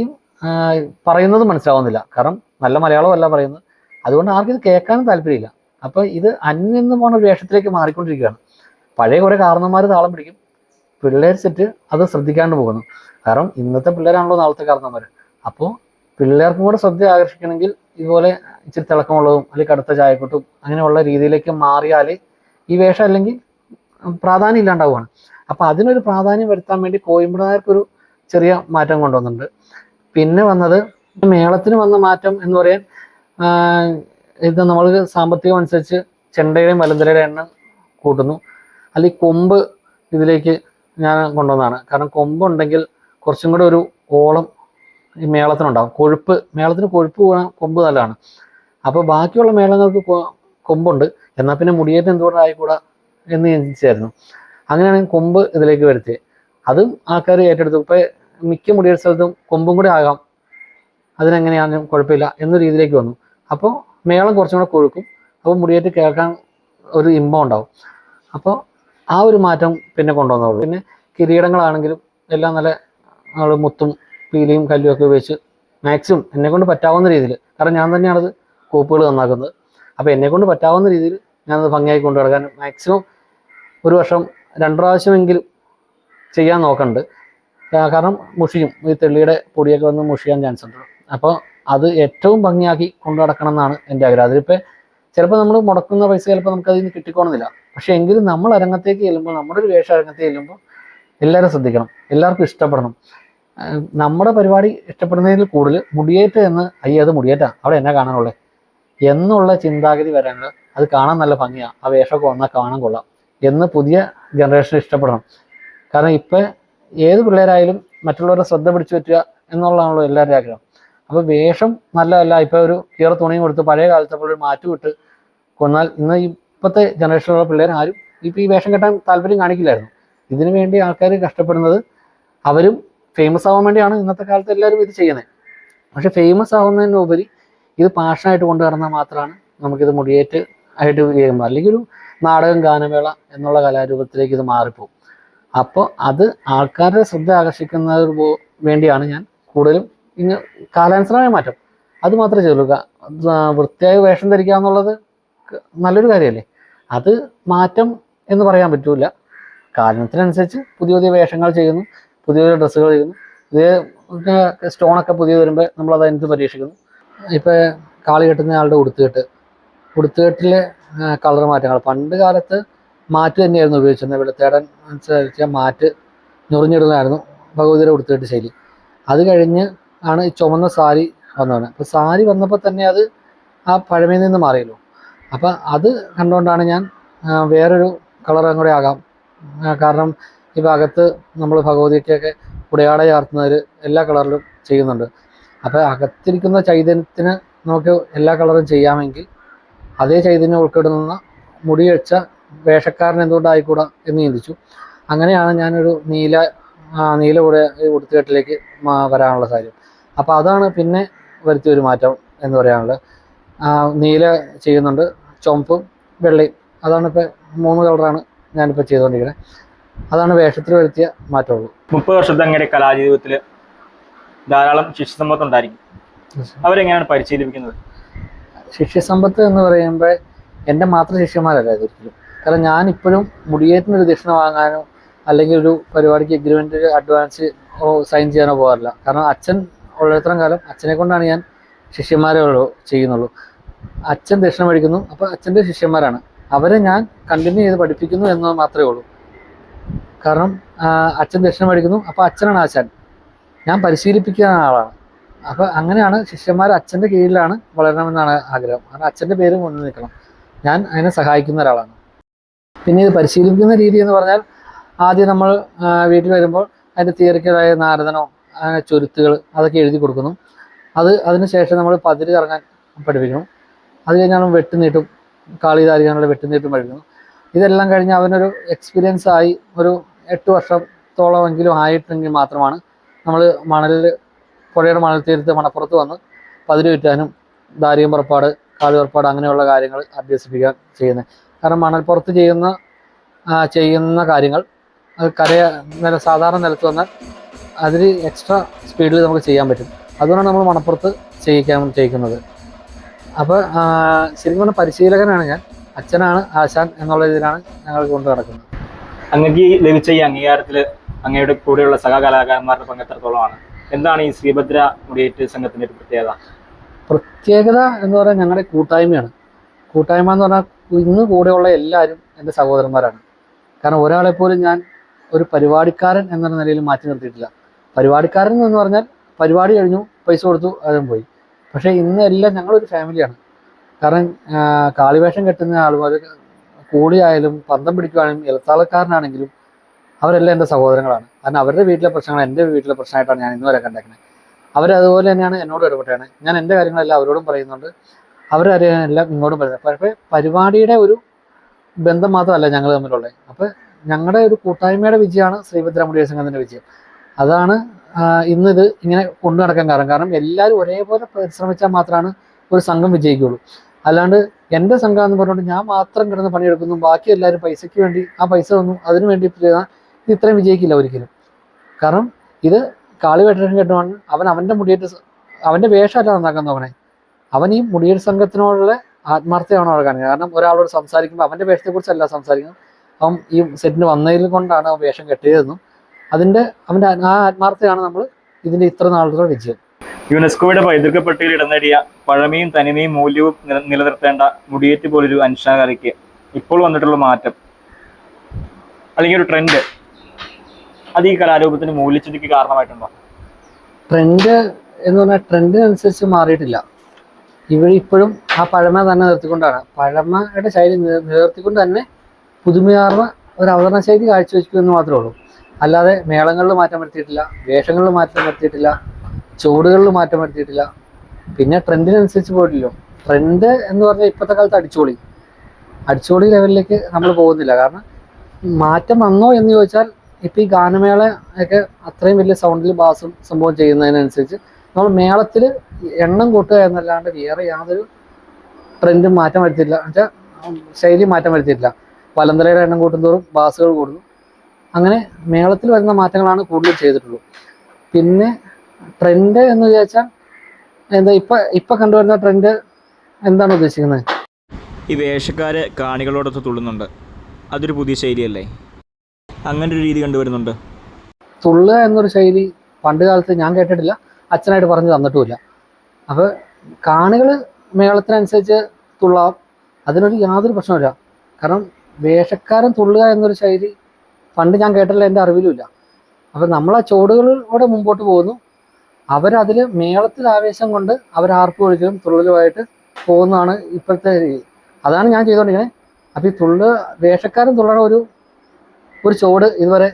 പറയുന്നത് മനസ്സിലാവുന്നില്ല, കാരണം നല്ല മലയാളമല്ല പറയുന്നത്. അതുകൊണ്ട് ആർക്കും ഇത് കേൾക്കാനും താല്പര്യമില്ല. അപ്പോൾ ഇത് അന്യം നിന്ന് പോകുന്ന ഒരു വേഷത്തിലേക്ക് മാറിക്കൊണ്ടിരിക്കുകയാണ്. പഴയ കുറേ കാരണന്മാർ താളം പിടിക്കും, പിള്ളേർ സെറ്റ് അത് ശ്രദ്ധിക്കാണ്ട് പോകുന്നു. കാരണം ഇന്നത്തെ പിള്ളേരാണല്ലോ നാളത്തെ കാരണന്മാർ. അപ്പോൾ പിള്ളേർക്കും കൂടെ ശ്രദ്ധ ആകർഷിക്കണമെങ്കിൽ ഇതുപോലെ ഇച്ചിരി തിളക്കമുള്ളതും അല്ലെങ്കിൽ കടുത്ത ചായക്കൊട്ടും അങ്ങനെയുള്ള രീതിയിലേക്ക് മാറിയാൽ ഈ വേഷം അല്ലെങ്കിൽ പ്രാധാന്യം ഇല്ലാണ്ടാവുകയാണ്. അപ്പോൾ അതിനൊരു പ്രാധാന്യം വരുത്താൻ വേണ്ടി കോയിമ്പട നായർക്കൊരു ചെറിയ മാറ്റം കൊണ്ടുവന്നിട്ടുണ്ട്. പിന്നെ വന്നത് മേളത്തിന് വന്ന മാറ്റം എന്ന് പറയാൻ ഇത് നമ്മൾ സാമ്പത്തികം അനുസരിച്ച് ചെണ്ടയുടെയും വലന്തരയുടെ എണ്ണം കൂട്ടുന്നു, അല്ലെങ്കിൽ കൊമ്പ് ഇതിലേക്ക് ഞാൻ കൊണ്ടുവന്നതാണ്. കാരണം കൊമ്പുണ്ടെങ്കിൽ കുറച്ചും കൂടെ ഒരു ഓളം ഈ മേളത്തിനുണ്ടാകും. മേളത്തിന് കൊഴുപ്പ് കൂടാൻ കൊമ്പ് നല്ലതാണ്. അപ്പോൾ ബാക്കിയുള്ള മേളങ്ങൾക്ക് കൊമ്പുണ്ട്, എന്നാൽ പിന്നെ മുടിയേറ്റം എന്തുകൊണ്ട് ആയിക്കൂടാ എന്ന് ചിന്തിച്ചായിരുന്നു. അങ്ങനെയാണെങ്കിൽ കൊമ്പ് ഇതിലേക്ക് വരുത്തിയത്. അതും ആൾക്കാർ ഏറ്റെടുത്തു. ഇപ്പോൾ മിക്ക മുടിയേറ്റ സ്ഥലത്തും കൊമ്പും കൂടെ ആകാം, അതിനെങ്ങനെയാണെങ്കിലും കുഴപ്പമില്ല എന്ന രീതിയിലേക്ക് വന്നു. അപ്പോൾ മേളം കുറച്ചും കൂടെ കൊഴുക്കും, അപ്പോൾ മുടിയേറ്റ് കേൾക്കാൻ ഒരു ഇമ്പം ഉണ്ടാവും. അപ്പോൾ ആ ഒരു മാറ്റം പിന്നെ കൊണ്ടുവന്നുള്ളൂ. പിന്നെ കിരീടങ്ങളാണെങ്കിലും എല്ലാം നല്ല മുത്തും പീലിയും കല്ലും ഒക്കെ ഉപയോഗിച്ച് മാക്സിമം എന്നെക്കൊണ്ട് പറ്റാവുന്ന രീതിയിൽ, കാരണം ഞാൻ തന്നെയാണത് കോപ്പുകൾ നന്നാക്കുന്നത്. അപ്പോൾ എന്നെക്കൊണ്ട് പറ്റാവുന്ന രീതിയിൽ ഞാനത് ഭംഗിയായി കൊണ്ടു നടക്കാൻ മാക്സിമം ഒരു വർഷം 2 പ്രാവശ്യമെങ്കിലും ചെയ്യാൻ നോക്കുന്നുണ്ട്. കാരണം മുഷിയും, ഈ തെള്ളിയുടെ പൊടിയൊക്കെ വന്ന് മുഷിയാൻ ചാൻസ് ഉണ്ട്. അപ്പോൾ അത് ഏറ്റവും ഭംഗിയാക്കി കൊണ്ടു നടക്കണം എന്നാണ് എൻ്റെ ആഗ്രഹം. അതിലിപ്പോൾ ചിലപ്പോൾ നമ്മൾ മുടക്കുന്ന പൈസ ചിലപ്പോൾ നമുക്കതിൽ നിന്ന് കിട്ടിക്കോണമെന്നില്ല. പക്ഷേ എങ്കിലും നമ്മൾ അരങ്ങത്തേക്ക് ചെല്ലുമ്പോൾ, നമ്മുടെ ഒരു വേഷം അരങ്ങത്തേക്ക് ചെല്ലുമ്പോൾ എല്ലാവരും ശ്രദ്ധിക്കണം, എല്ലാവർക്കും ഇഷ്ടപ്പെടണം. നമ്മുടെ പരിപാടി ഇഷ്ടപ്പെടുന്നതിൽ കൂടുതൽ മുടിയേറ്റ എന്ന് അത് മുടിയേറ്റാ അവിടെ എന്നെ കാണാനുള്ളത് എന്നുള്ള ചിന്താഗതി വരാനുള്ള, അത് കാണാൻ നല്ല ഭംഗിയാണ്, ആ വേഷമൊക്കെ വന്നാൽ കാണാൻ കൊള്ളാം എന്ന് പുതിയ ജനറേഷൻ ഇഷ്ടപ്പെടണം. കാരണം ഇപ്പം ഏത് പിള്ളേരായാലും മറ്റുള്ളവരെ ശ്രദ്ധ പിടിച്ചു പറ്റുക എന്നുള്ളതാണല്ലോ എല്ലാവരുടെ ആഗ്രഹം. അപ്പോൾ വേഷം നല്ലതല്ല. ഇപ്പോൾ ഒരു കീറ തുണിയും കൊടുത്ത് പഴയ കാലത്തെ പോലെ ഒരു മാറ്റം ഇട്ട് കൊന്നാൽ ഇന്ന് ഇപ്പോഴത്തെ ജനറേഷനിലുള്ള പിള്ളേർ ആരും ഇപ്പോൾ ഈ വേഷം കെട്ടാൻ താല്പര്യം കാണിക്കില്ലായിരുന്നു. ഇതിനു വേണ്ടി ആൾക്കാർ കഷ്ടപ്പെടുന്നത്, അവരും ഫേമസ് ആവാൻ വേണ്ടിയാണ് ഇന്നത്തെ കാലത്ത് എല്ലാവരും ഇത് ചെയ്യുന്നത്. പക്ഷെ ഫേമസ് ആവുന്നതിനുപരി ഇത് പാഷനായിട്ട് കൊണ്ടു നടന്നാൽ മാത്രമാണ് നമുക്കിത് മുടിയേറ്റ് ആയിട്ട് ചെയ്യുമ്പോൾ, അല്ലെങ്കിൽ ഒരു നാടകം ഗാനമേള എന്നുള്ള കലാരൂപത്തിലേക്ക് ഇത് മാറിപ്പോകും. അപ്പോൾ അത് ആൾക്കാരുടെ ശ്രദ്ധ ആകർഷിക്കുന്നതിന് വേണ്ടിയാണ് ഞാൻ കൂടുതലും ഇന്ന് കാലാനുസൃതമായ മാറ്റം അത് മാത്രമേ ചെയ്യുള്ളൂ. വൃത്തിയായി വേഷം ധരിക്കുക എന്നുള്ളത് നല്ലൊരു കാര്യമല്ലേ, അത് മാറ്റം എന്ന് പറയാൻ പറ്റൂല. കാലത്തിനനുസരിച്ച് പുതിയ പുതിയ വേഷങ്ങൾ ചെയ്യുന്നു, പുതിയ പുതിയ ഡ്രസ്സുകൾ ചെയ്യുന്നു, പുതിയ സ്റ്റോണൊക്കെ പുതിയ വരുമ്പോൾ നമ്മളതനുസരിച്ച് പരീക്ഷിക്കുന്നു. ഇപ്പോൾ കാളി കെട്ടുന്ന ആളുടെ ഉടുത്തുകെട്ടിലെ കളർ മാറ്റങ്ങൾ പണ്ട് കാലത്ത് മാറ്റ് തന്നെയായിരുന്നു ഉപയോഗിച്ചിരുന്നത്. വെളുത്തേടൻ അനുസരിച്ച മാറ്റ് ഞൊറിഞ്ഞിടുന്നതായിരുന്നു ഭഗവതിയുടെ ഉടുത്തുകെട്ട് ശൈലി. അത് കഴിഞ്ഞ് ആണ് ഈ ചുമന്ന സാരി വന്നതാണ്. അപ്പോൾ സാരി വന്നപ്പോൾ തന്നെ അത് ആ പഴമയിൽ നിന്ന് മാറിയല്ലോ. അപ്പം അത് കണ്ടുകൊണ്ടാണ് ഞാൻ വേറൊരു കളറും കൂടെ ആകാം. കാരണം ഈ ഭാഗത്ത് നമ്മൾ ഭഗവതിക്കൊക്കെ ഉടയാട ചാർത്തുന്നതിൽ എല്ലാ കളറിലും ചെയ്യുന്നുണ്ട്. അപ്പോൾ അകത്തിരിക്കുന്ന ചൈതന്യത്തിന് നമുക്ക് എല്ലാ കളറും ചെയ്യാമെങ്കിൽ അതേ ചൈതന്യം ഉൾക്കൊള്ളുന്ന മുടി വെച്ച വേഷക്കാരൻ എന്തുകൊണ്ടായിക്കൂടാ എന്ന് ചിന്തിച്ചു. അങ്ങനെയാണ് ഞാനൊരു നീല ഉടുത്തുകെട്ടിലേക്ക് വരാനുള്ള കാര്യം. അപ്പോൾ അതാണ് പിന്നെ വരുത്തിയൊരു മാറ്റം എന്ന് പറയാനുള്ളത്. നീല ചെയ്യുന്നുണ്ട്, ചുമപ്പും വെള്ളയും അതാണ് ഇപ്പോൾ 3 കളറാണ് ഞാനിപ്പോൾ ചെയ്തുകൊണ്ടിരിക്കുന്നത്. അതാണ് വേഷത്തിൽ വരുത്തിയ മാറ്റമുള്ളൂ. 30 വർഷത്തെ അങ്ങയുടെ കലാജീവിതത്തിൽ ധാരാളം ശിഷ്യസമ്പത്ത് ഉണ്ടായിരിക്കും. അവരെങ്ങനെയാണ് പരിശീലിപ്പിക്കുന്നത്? ശിഷ്യസമ്പത്ത് എന്ന് പറയുമ്പോൾ എൻ്റെ മാത്രം ശിഷ്യന്മാരല്ല ഇതൊരിക്കലും. കാരണം ഞാനിപ്പോഴും മുടിയേറ്റിനൊരു ദക്ഷിണ വാങ്ങാനോ അല്ലെങ്കിൽ ഒരു പരിപാടിക്ക് എഗ്രിമെൻ്റ് അഡ്വാൻസ് സൈൻ ചെയ്യാനോ പോകാറില്ല. കാരണം അച്ഛൻ ഉള്ളിടത്തോളം കാലം അച്ഛനെ കൊണ്ടാണ് ഞാൻ ശിഷ്യന്മാരെ ചെയ്യുന്നുള്ളൂ. അച്ഛൻ ദക്ഷിണ മേടിക്കുന്നു, അപ്പോൾ അച്ഛൻ്റെ ശിഷ്യന്മാരാണ്. അവരെ ഞാൻ കണ്ടിന്യൂ ചെയ്ത് പഠിപ്പിക്കുന്നു എന്ന് മാത്രമേ ഉള്ളൂ. കാരണം അച്ഛൻ ദക്ഷിണ മേടിക്കുന്നു, അപ്പോൾ അച്ഛനാണ് ആശാൻ, ഞാൻ പരിശീലിപ്പിക്കുന്ന ആളാണ്. അപ്പോൾ അങ്ങനെയാണ് ശിഷ്യന്മാർ അച്ഛൻ്റെ കീഴിലാണ് വളരണമെന്നാണ് ആഗ്രഹം. കാരണം അച്ഛൻ്റെ പേര് മുന്നിൽ നിൽക്കണം, ഞാൻ അതിനെ സഹായിക്കുന്ന ഒരാളാണ്. പിന്നെ ഇത് പരിശീലിപ്പിക്കുന്ന രീതി എന്ന് പറഞ്ഞാൽ ആദ്യം നമ്മൾ വീട്ടിൽ വരുമ്പോൾ അതിൻ്റെ തിയറിക്കലായ നാരദനോ ചുരുത്തുകൾ അതൊക്കെ എഴുതി കൊടുക്കുന്നു. അതിനുശേഷം നമ്മൾ പതിര് കറങ്ങാൻ പഠിപ്പിക്കണം. അത് കഴിഞ്ഞാൽ വെട്ടി നീട്ടും, കാളി ധാരിക്കാനുള്ള വെട്ടി നീട്ടും പഠിപ്പിക്കുന്നു. ഇതെല്ലാം കഴിഞ്ഞ് അവനൊരു എക്സ്പീരിയൻസ് ആയി ഒരു 8 വർഷത്തോളമെങ്കിലും ആയിട്ടെങ്കിൽ മാത്രമാണ് നമ്മൾ പുഴയുടെ മണൽ തീരത്ത് മണപ്പുറത്ത് വന്ന് പതിര് ചുറ്റാനും ധാരിയം പുറപ്പാട്, കാളി പുറപ്പാട് അങ്ങനെയുള്ള കാര്യങ്ങൾ അഭ്യസിപ്പിക്കാൻ ചെയ്യുന്നത്. കാരണം മണൽപ്പുറത്ത് ചെയ്യുന്ന കാര്യങ്ങൾ അത് സാധാരണ നിലത്ത് വന്നാൽ അതിൽ എക്സ്ട്രാ സ്പീഡിൽ നമുക്ക് ചെയ്യാൻ പറ്റും. അതുകൊണ്ടാണ് നമ്മൾ മണപ്പുറത്ത് ചെയ്യിക്കുന്നത്. അപ്പോൾ ശരിക്കും പറഞ്ഞാൽ പരിശീലകനാണ് ഞാൻ, അച്ഛനാണ് ആശാൻ എന്നുള്ള ഇതിലാണ് ഞങ്ങൾ കൊണ്ടു നടക്കുന്നത്. അങ്ങക്ക് ലഭിച്ച ഈ അംഗീകാരത്തിൽ അങ്ങയുടെ കൂടെയുള്ള സഹകലാകാരന്മാരുടെ പങ്ക് എത്രത്തോളമാണ്? എന്താണ് ഈ ശ്രീഭദ്ര മുടിയേറ്റ് സംഘത്തിൻ്റെ ഒരു പ്രത്യേകത എന്ന് പറഞ്ഞാൽ ഞങ്ങളുടെ കൂട്ടായ്മയാണ്. കൂട്ടായ്മ എന്ന് പറഞ്ഞാൽ ഇന്ന് കൂടെയുള്ള എല്ലാവരും എൻ്റെ സഹോദരന്മാരാണ്. കാരണം ഒരാളെപ്പോലും ഞാൻ ഒരു പരിപാടിക്കാരൻ എന്ന നിലയിൽ മാറ്റി നിർത്തിയിട്ടില്ല. പരിപാടിക്കാരൻ എന്ന് പറഞ്ഞാൽ പരിപാടി കഴിഞ്ഞു, പൈസ കൊടുത്തു, അതും പോയി. പക്ഷേ ഇന്ന് എല്ലാം ഞങ്ങളൊരു ഫാമിലിയാണ്. കാരണം കാളിവേഷം കെട്ടുന്ന ആളുകൾ കൂടിയായാലും പന്തം പിടിക്കുവാണെങ്കിലും ഇലത്താളക്കാരനാണെങ്കിലും അവരെല്ലാം എൻ്റെ സഹോദരങ്ങളാണ്. കാരണം അവരുടെ വീട്ടിലെ പ്രശ്നങ്ങൾ എൻ്റെ വീട്ടിലെ പ്രശ്നമായിട്ടാണ് ഞാൻ ഇന്നുവരെ കണ്ടേക്കുന്നത്. അവരതുപോലെ തന്നെയാണ് എന്നോട് ഇടപെട്ടാണ്. ഞാൻ എൻ്റെ കാര്യങ്ങളെല്ലാം അവരോടും പറയുന്നുണ്ട്, അവരറിയാനെല്ലാം ഇങ്ങോട്ടും പറയുന്നത്. പക്ഷേ പരിപാടിയുടെ ഒരു ബന്ധം മാത്രമല്ല ഞങ്ങൾ തമ്മിലുള്ളത്. അപ്പോൾ ഞങ്ങളുടെ ഒരു കൂട്ടായ്മയുടെ വിജയമാണ് ശ്രീഭദ്ര മുടിയേറ്റ് സംഘത്തിൻ്റെ വിജയം. അതാണ് ഇന്നിത് ഇങ്ങനെ കൊണ്ടു നടക്കാൻ കാരണം എല്ലാവരും ഒരേപോലെ പരിശ്രമിച്ചാൽ മാത്രമാണ് ഒരു സംഘം വിജയിക്കുകയുള്ളൂ. അല്ലാണ്ട് എൻ്റെ സംഘം എന്ന് പറഞ്ഞുകൊണ്ട് ഞാൻ മാത്രം കിടന്ന് പണിയെടുക്കുന്നു, ബാക്കി എല്ലാവരും പൈസയ്ക്ക് വേണ്ടി ആ പൈസ ഒന്നും അതിനു വേണ്ടി ചെയ്താൽ ഇത് ഇത്രയും വിജയിക്കില്ല ഒരിക്കലും. കാരണം ഇത് കാളിവേട്ടൻ കേട്ടുമാണ് അവൻ്റെ വേഷമല്ല നന്നാക്കാൻ നോക്കണേ, അവൻ ഈ മുടിയേറ്റ് സംഘത്തിനോടുള്ള ആത്മാർത്ഥതയാണ് അവിടെ കാണിക്കുന്നത്. കാരണം ഒരാളോട് സംസാരിക്കുമ്പോൾ അവൻ്റെ വേഷത്തെക്കുറിച്ചല്ല സംസാരിക്കുന്നത്, അവൻ ഈ സെറ്റിന് വന്നതിൽ കൊണ്ടാണ് അവൻ വേഷം കെട്ടിയതെന്നും അവൻ്റെ ആ ആത്മാർത്ഥതയാണ് നമ്മൾ ഇതിൻ്റെ ഇത്ര നാളുകളുടെ വിജയം. യുനെസ്കോയുടെ പൈതൃക പട്ടികയിൽ ഇടം നേടിയ പഴമയും തനിമയും മൂല്യവും നിലനിർത്തേണ്ട മുടിയേറ്റ് പോലൊരു അനുഷ്ഠാന കലയ്ക്ക് ഇപ്പോൾ വന്നിട്ടുള്ള മാറ്റം അല്ലെങ്കിൽ ഒരു ട്രെൻഡ്, അത് ഈ കലാരൂപത്തിന് മൂല്യച്യുതിക്ക് കാരണമായിട്ടുണ്ടോ? ട്രെൻഡ് എന്ന് പറഞ്ഞാൽ ട്രെൻഡിനനുസരിച്ച് മാറിയിട്ടില്ല. ഇപ്പോഴും ആ പഴമ തന്നെ നിർത്തിക്കൊണ്ടാണ്, പഴമയുടെ ശൈലി നിലനിർത്തിക്കൊണ്ട് തന്നെ പുതുമയാർന്ന ഒരു അവതരണ ശൈലി കാഴ്ചവെക്കുമെന്ന് മാത്രമേ ഉള്ളൂ. അല്ലാതെ മേളങ്ങളിൽ മാറ്റം വരുത്തിയിട്ടില്ല, വേഷങ്ങളിൽ മാറ്റം വരുത്തിയിട്ടില്ല, ചുവടുകളിൽ മാറ്റം വരുത്തിയിട്ടില്ല. പിന്നെ ട്രെൻഡിനനുസരിച്ച് പോയിട്ടില്ലോ. ട്രെൻഡ് എന്ന് പറഞ്ഞാൽ ഇപ്പോഴത്തെ കാലത്ത് അടിച്ചുപൊളി ലെവലിലേക്ക് നമ്മൾ പോകുന്നില്ല. കാരണം മാറ്റം വന്നോ എന്ന് ചോദിച്ചാൽ ഇപ്പോൾ ഈ ഗാനമേള ഒക്കെ അത്രയും വലിയ സൗണ്ടിൽ ബാസും സംഭവം ചെയ്യുന്നതിനനുസരിച്ച് നമ്മൾ മേളത്തിൽ എണ്ണം കൂട്ടുക എന്നല്ലാണ്ട് വേറെ യാതൊരു ട്രെൻഡും മാറ്റം വരുത്തിയിട്ടില്ല. എന്നുവെച്ചാൽ ശൈലി മാറ്റം വരുത്തിയിട്ടില്ല. വലന്തലയുടെ എണ്ണം കൂട്ടുന്തോറും ബാസുകൾ കൂടുന്നു. അങ്ങനെ മേളത്തിൽ വരുന്ന മാറ്റങ്ങളാണ് കൂടുതൽ ചെയ്തിട്ടുള്ളൂ. പിന്നെ ട്രെൻഡ് എന്ന് വിചാരിച്ചാൽ എന്താ ഇപ്പം കണ്ടുവരുന്ന ട്രെൻഡ് എന്താണ് ഉദ്ദേശിക്കുന്നത്? ഈ വേഷക്കാര് കാണികളോടൊത്ത് തുള്ളുന്നുണ്ട്, അതൊരു പുതിയ ശൈലിയല്ലേ? അങ്ങനെ ഒരു രീതി കണ്ടുവരുന്നുണ്ട്. തുള്ളുക എന്നൊരു ശൈലി പണ്ട് കാലത്ത് ഞാൻ കേട്ടിട്ടില്ല, അച്ഛനായിട്ട് പറഞ്ഞു തന്നിട്ടുമില്ല. അപ്പോൾ കാണികൾ മേളത്തിനനുസരിച്ച് തുള്ളാം, അതിനൊരു യാതൊരു പ്രശ്നമില്ല. കാരണം വേഷക്കാരൻ തുള്ളുക എന്നൊരു ശൈലി പണ്ട് ഞാൻ കേട്ടില്ല, എൻ്റെ അറിവിലുമില്ല. അപ്പോൾ നമ്മൾ ആ ചുവടുകളിലൂടെ മുമ്പോട്ട് പോകുന്നു, അവരതിൽ മേളത്തിൽ ആവേശം കൊണ്ട് അവർ ആർപ്പ് വിളിക്കലും തുള്ളലുമായിട്ട് പോകുന്നതാണ് ഇപ്പോഴത്തെ രീതി. അതാണ് ഞാൻ ചെയ്തുകൊണ്ടിരിക്കുന്നത്. അപ്പോൾ ഈ വേഷക്കാരൻ തുള്ളണ ഒരു ചുവട് ഇതുവരെ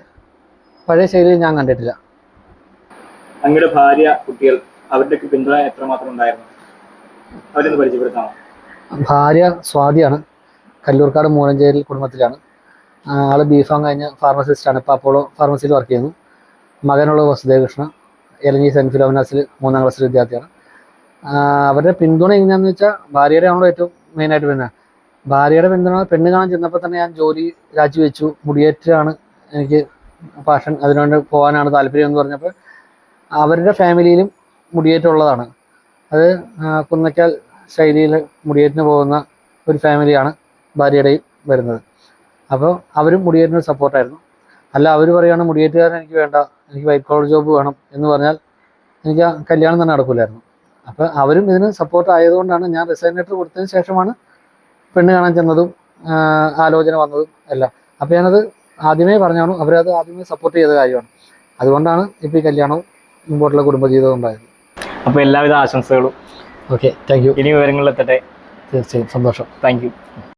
പഴയ ശൈലിയിൽ ഞാൻ കണ്ടിട്ടില്ല. അങ്ങയുടെ ഭാര്യ, കുട്ടികൾ, അവരുടെ പിന്തുണ എത്രമാത്രം ഉണ്ടായിരുന്നു? അവരൊന്ന് പരിചയപ്പെടുത്താമോ? ഭാര്യ സ്വാതിയാണ്, കല്ലൂർക്കാട് മൂലഞ്ചേരി കുടുംബത്തിലാണ്. ആൾ ബിഫാം കഴിഞ്ഞ് ഫാർമസിസ്റ്റാണ്, ഇപ്പോൾ അപ്പോളോ ഫാർമസിയിൽ വർക്ക് ചെയ്യുന്നു. മകനുള്ള വസുദേവകൃഷ്ണ എലഞ്ഞി സെൻറ്റ് ഫിലോമിനാസിൽ 3ാം ക്ലാസ്സിൽ വിദ്യാർത്ഥിയാണ്. അവരുടെ പിന്തുണ എങ്ങനെയാണെന്ന് വെച്ചാൽ ഭാര്യയുടെ ആണല്ലോ ഏറ്റവും മെയിനായിട്ട് പിന്നെ ഭാര്യയുടെ പിന്തുണ, പെണ്ണ് കാണാൻ ചെന്നപ്പോൾ തന്നെ ഞാൻ ജോലി രാജിവെച്ചു. മുടിയേറ്റാണ് എനിക്ക് പാഷൻ, അതിനുവേണ്ടി പോകാനാണ് താല്പര്യം എന്ന് പറഞ്ഞപ്പോൾ അവരുടെ ഫാമിലിയിലും മുടിയേറ്റമുള്ളതാണ്. അത് കുന്നയ്ക്കൽ ശൈലിയിൽ മുടിയേറ്റിന് പോകുന്ന ഒരു ഫാമിലിയാണ് ഭാര്യയുടെയും വരുന്നത്. അപ്പോൾ അവരും മുടിയേറ്റിന് സപ്പോർട്ടായിരുന്നു. അല്ല, അവർ പറയുകയാണ് മുടിയേറ്റുകാരൻ എനിക്ക് വേണ്ട, എനിക്ക് വൈറ്റ് കോളർ ജോബ് വേണം എന്ന് പറഞ്ഞാൽ എനിക്ക് ആ കല്യാണം തന്നെ നടക്കില്ലായിരുന്നു. അപ്പോൾ അവരും ഇതിന് സപ്പോർട്ട് ആയതുകൊണ്ടാണ് ഞാൻ റിസൈൻ ലെറ്റർ കൊടുത്തതിന് ശേഷമാണ് പെണ്ണ് കാണാൻ ചെന്നതും ആലോചന വന്നതും എല്ലാം. അപ്പോൾ ഞാനത് ആദ്യമേ പറഞ്ഞാണ്, അവരത് ആദ്യമേ സപ്പോർട്ട് ചെയ്ത കാര്യമാണ്. അതുകൊണ്ടാണ് ഇപ്പോൾ ഈ കല്യാണവും മുമ്പോട്ടുള്ള കുടുംബജീവിതം ഉണ്ടായത്. അപ്പോൾ എല്ലാവിധ ആശംസകളും. Okay, thank you. ഇനി വിവരങ്ങളിലെത്തട്ടെ. തീർച്ചയായും സന്തോഷം. Thank you.